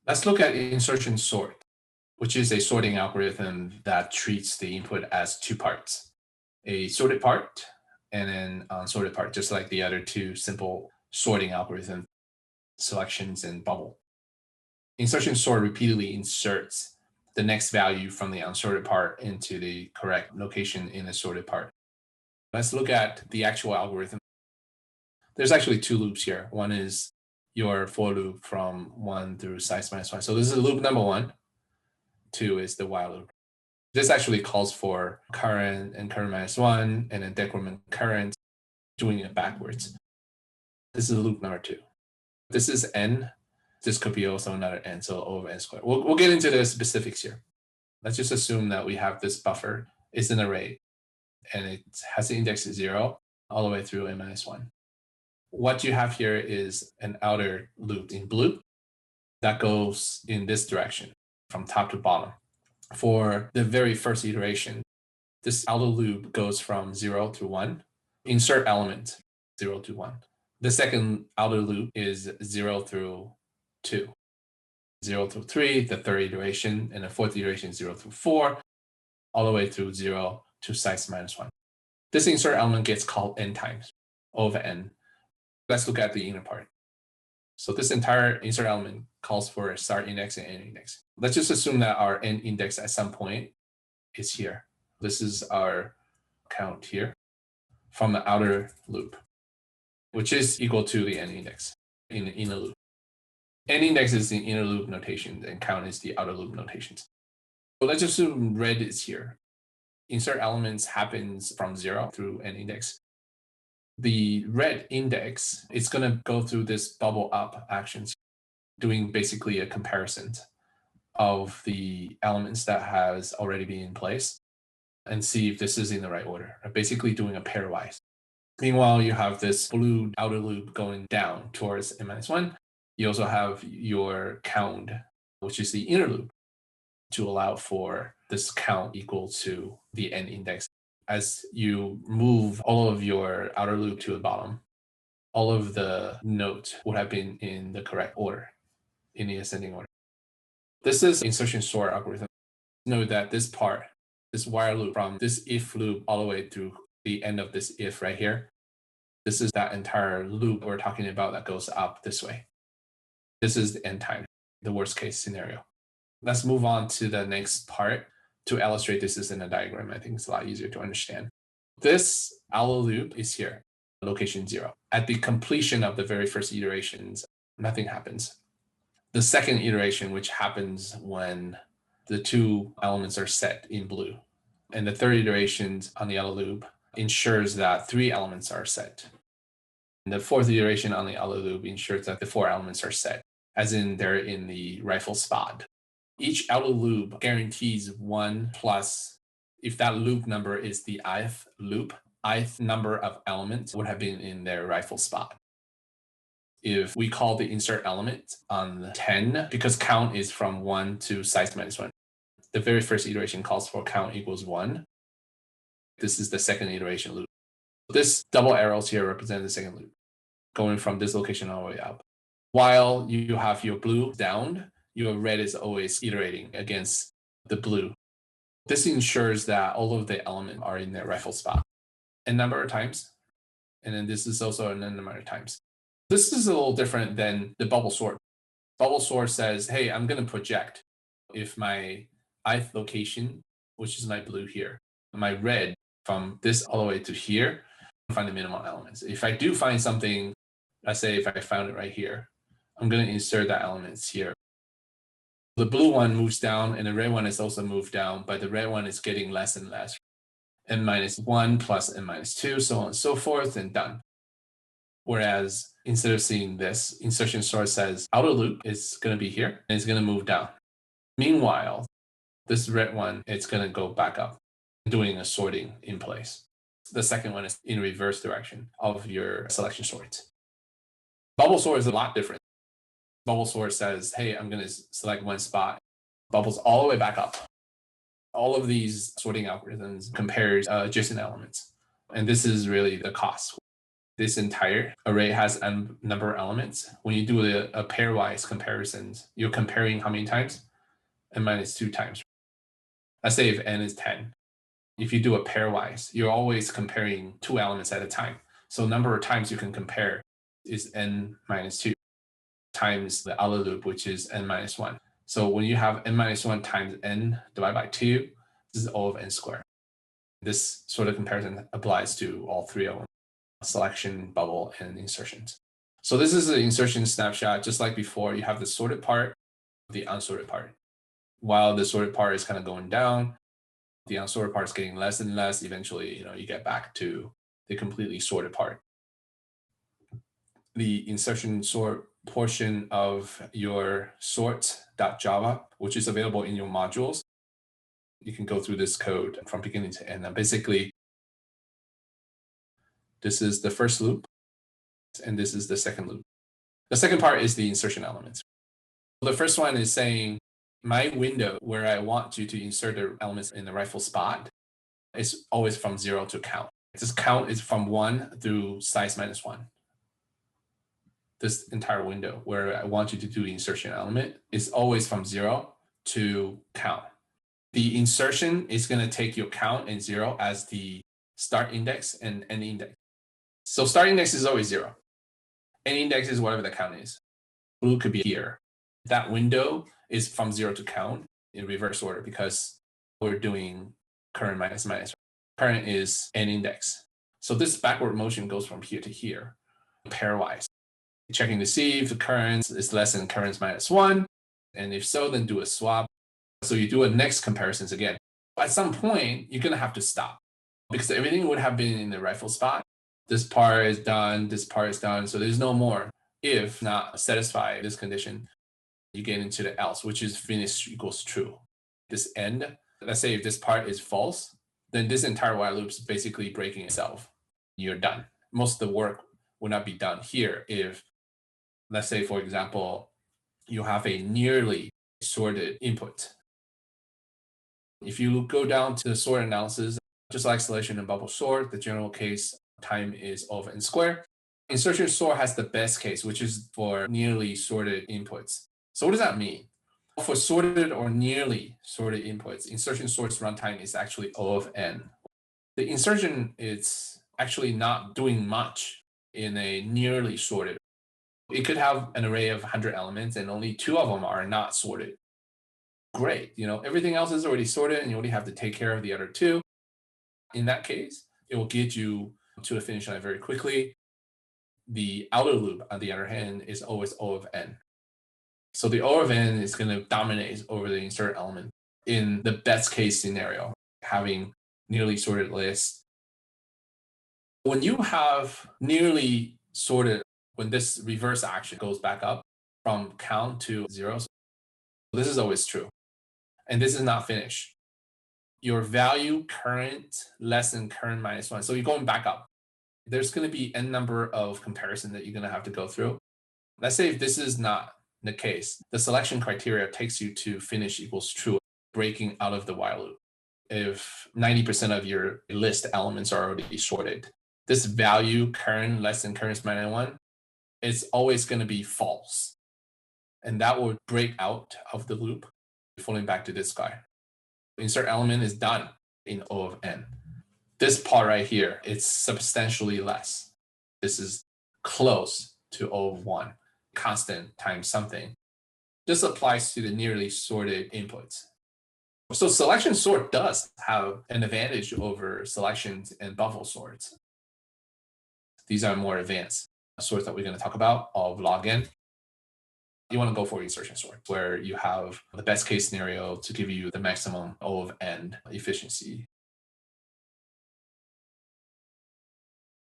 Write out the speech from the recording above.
Let's look at insertion sort, which is a sorting algorithm that treats the input as two parts, a sorted part and an unsorted part, just like the other two simple sorting algorithms, selections and bubble. Insertion sort repeatedly inserts the next value from the unsorted part into the correct location in the sorted part. Let's look at the actual algorithm. There's actually two loops here. One is your for loop from 1 through size minus 1. So this is loop number 1. 2 is the while loop. This actually calls for current and current minus 1 and then decrement current, doing it backwards. This is loop number 2. This is n. This could be also another n, so O of n squared. We'll get into the specifics here. Let's just assume that we have this buffer. It's an array, and it has the index 0 all the way through n minus 1. What you have here is an outer loop in blue that goes in this direction from top to bottom. For the very first iteration, this outer loop goes from 0 to 1, insert element 0 to 1. The second outer loop is 0 through 2, 0 through 3, the third iteration, and the fourth iteration 0 through 4, all the way through 0 to size minus 1. This insert element gets called n times, O of n. Let's look at the inner part. So this entire insert element calls for a start index and end index. Let's just assume that our end index at some point is here. This is our count here from the outer loop, which is equal to the end index in the inner loop. End index is the inner loop notation and count is the outer loop notations. So let's assume red is here. Insert elements happens from 0 through end index. The red index is going to go through this bubble up actions, doing basically a comparison of the elements that has already been in place and see if this is in the right order, basically doing a pairwise. Meanwhile, you have this blue outer loop going down towards n minus 1. You also have your count, which is the inner loop, to allow for this count equal to the end index. As you move all of your outer loop to the bottom, all of the nodes would have been in the correct order, in the ascending order. This is insertion sort algorithm. Note that this part, this while loop from this if loop all the way through the end of this if right here, this is that entire loop we're talking about that goes up this way. This is the end time, the worst case scenario. Let's move on to the next part. To illustrate this is in a diagram, I think it's a lot easier to understand. This outer loop is here, location 0. At the completion of the very first iterations, nothing happens. The second iteration, which happens when the two elements are set in blue, and the third iteration on the outer loop ensures that 3 elements are set. And the fourth iteration on the outer loop ensures that the 4 elements are set, as in they're in the rightful spot. Each outer loop guarantees 1 plus, if that loop number is the ith loop, ith number of elements would have been in their rightful spot. If we call the insert element on 10, because count is from 1 to size minus 1, the very first iteration calls for count equals 1. This is the second iteration loop. This double arrows here represent the second loop, going from this location all the way up. While you have your blue down, your red is always iterating against the blue. This ensures that all of the elements are in their rightful spot n number of times. And then this is also an n number of times. This is a little different than the bubble sort. Bubble sort says, hey, I'm going to project if my ith location, which is my blue here, my red from this all the way to here, find the minimum elements. If I do find something, let's say if I found it right here, I'm going to insert that elements here. The blue one moves down and the red one is also moved down, but the red one is getting less and less. N minus 1 plus n minus 2, so on and so forth, and done. Whereas instead of seeing this, insertion sort says outer loop is going to be here and it's going to move down. Meanwhile, this red one, it's going to go back up, doing a sorting in place. The second one is in reverse direction of your selection sorts. Bubble sort is a lot different. Bubble sort says, hey, I'm going to select one spot, bubbles all the way back up. All of these sorting algorithms compare adjacent elements. And this is really the cost. this entire array has a number of elements. When you do a pairwise comparisons, you're comparing how many times? N minus 2 times. Let's say if n is 10. If you do a pairwise, you're always comparing 2 elements at a time. So number of times you can compare is n minus 2 times the outer loop, which is n minus 1. So when you have n minus 1 times n divided by 2, this is O of n squared. This sort of comparison applies to all three of them: selection, bubble, and insertions. So this is the insertion snapshot. Just like before, you have the sorted part, the unsorted part. While the sorted part is kind of going down, the unsorted part is getting less and less. Eventually, you get back to the completely sorted part. The insertion sort portion of your sort.java, which is available in your modules, you can go through this code from beginning to end. And basically, this is the first loop, and this is the second loop. The second part is the insertion elements. The first one is saying, my window where I want you to insert the elements in the rightful spot is always from 0 to count. This count is from 1 through size minus 1. This entire window where I want you to do insertion element is always from 0 to count. The insertion is going to take your count and 0 as the start index and end index. So start index is always 0. End index is whatever the count is. Blue could be here. That window is from 0 to count in reverse order because we're doing current minus minus. Current is end index. So this backward motion goes from here to here, pairwise. Checking to see if the current is less than current minus 1. And if so, then do a swap. So you do a next comparisons again. At some point, you're going to have to stop because everything would have been in the rightful spot. This part is done. This part is done. So there's no more. If not satisfy this condition, you get into the else, which is finish equals true. This end, let's say if this part is false, then this entire while loop is basically breaking itself. You're done. Most of the work will not be done here if, let's say, for example, you have a nearly sorted input. If you go down to the sort analysis, just like selection and bubble sort, the general case time is O of n squared. Insertion sort has the best case, which is for nearly sorted inputs. So what does that mean? For sorted or nearly sorted inputs, insertion sort's runtime is actually O of n. The insertion is actually not doing much in a nearly sorted. It could have an array of 100 elements and only 2 of them are not sorted. Great, everything else is already sorted and you only have to take care of the other 2. In that case, it will get you to the finish line very quickly. The outer loop, on the other hand, is always O of n. So the O of n is going to dominate over the insert element in the best case scenario, having nearly sorted list. When you have nearly sorted, when this reverse action goes back up from count to 0, this is always true. And this is not finished. Your value current less than current minus 1. So you're going back up. There's going to be n number of comparisons that you're going to have to go through. Let's say if this is not the case, the selection criteria takes you to finish equals true, breaking out of the while loop. If 90% of your list elements are already sorted, this value current less than current minus 1 is always going to be false. And that will break out of the loop, falling back to this guy. Insert element is done in O of n. This part right here, it's substantially less. This is close to O of 1, constant times something. This applies to the nearly sorted inputs. So selection sort does have an advantage over selections and bubble sorts. These are more advanced sorts that we're going to talk about of log n. You want to go for insertion sort, where you have the best case scenario to give you the maximum O of n efficiency.